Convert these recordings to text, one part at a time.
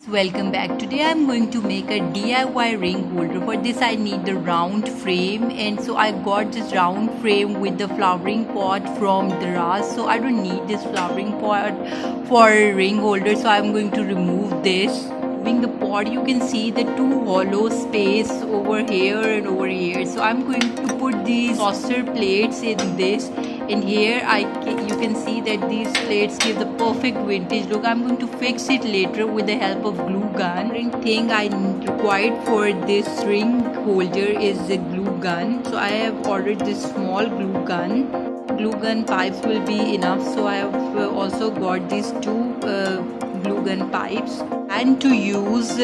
Welcome back. Today I'm going to make a DIY ring holder. For this I need the round frame, and so I got this round frame with the flowering pot from Daraz. So I don't need this flowering pot for ring holder, so I'm going to remove this. Moving the pot, you can see the two hollow space over here and over here. So I'm going to put these saucer plates in this, and here you can see that these plates give the perfect vintage look. I'm going to fix it later with the help of glue gun. The thing I required for this ring holder is the glue gun, so I have ordered this small glue gun. Glue gun pipes will be enough, so I have also got these two glue gun pipes, and to use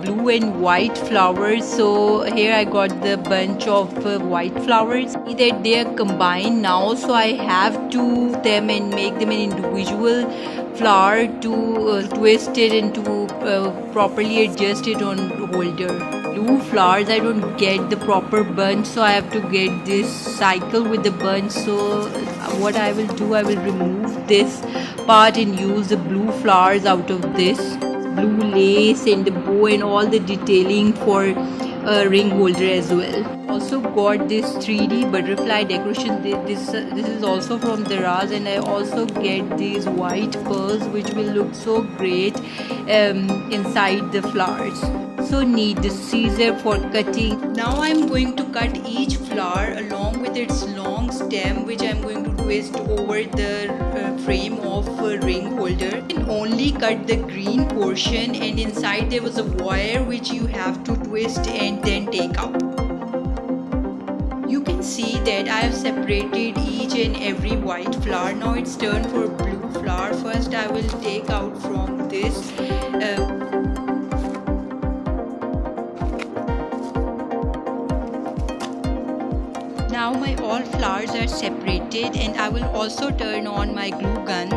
blue and white flowers. So here I got the bunch of white flowers. See that they are combined now, so I have to them and make them an individual flower to twist it and to properly adjust it on holder. Blue flowers, I don't get the proper bunch, so I have to get this cycle with the bunch. So what I will do, I will remove this part and use the blue flowers out of this. Blue lace and the bow and all the detailing for a ring holder as well. Also got this 3D butterfly decoration. This is also from Daraz, and I also get these white pearls which will look so great inside the flowers. So need the scissor for cutting. Now I'm going to cut each flower along with its long stem, which I'm going to twist over the frame of a ring holder. You can only cut the green portion, and inside there was a wire which you have to twist and then take out. You can see that I have separated each and every white flower. Now it's turn for blue flower. First I will take out from this Now my all flowers are separated, and I will also turn on my glue gun.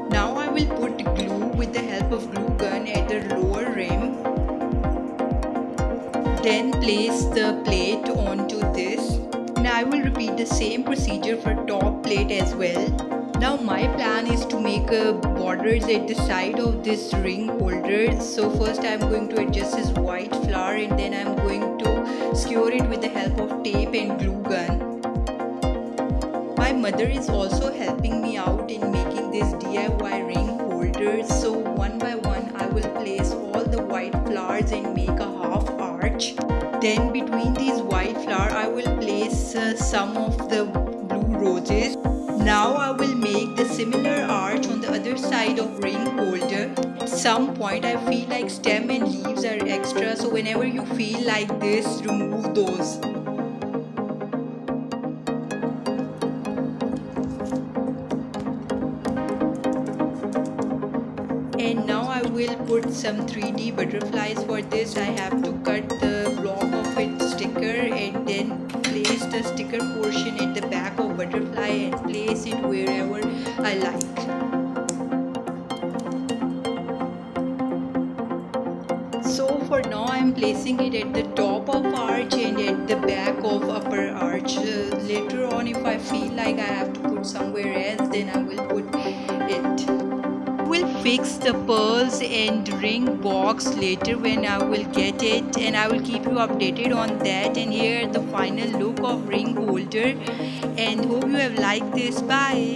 Now I will put glue with the help of glue gun at the lower rim. Then place the plate onto this, and I will repeat the same procedure for top plate as well. Now my plan is to make borders at the side of this ring holder. So first I am going to adjust this white flower, and then I am going to secure it with the help of tape and glue gun. My mother is also helping me out in making this DIY ring holder. So one by one I will place all the white flowers and make a half arch. Then between these white flowers I will place some of the blue roses. Now I will make the similar arch on the other side of ring holder. At some point I feel like stem and leaves are extra, so whenever you feel like this, remove those. And now I will put some 3D butterflies. For this I have to cut the block of its sticker and then place the sticker portion at the back of butterfly and place it wherever I like. So for now I am placing it at the top of arch and at the back of upper arch. Later on, if I feel like I have to put somewhere else, then I will put it. Will fix the pearls and ring box later when I will get it, and I will keep you updated on that. And here the final look of ring holder, and hope you have liked this. Bye.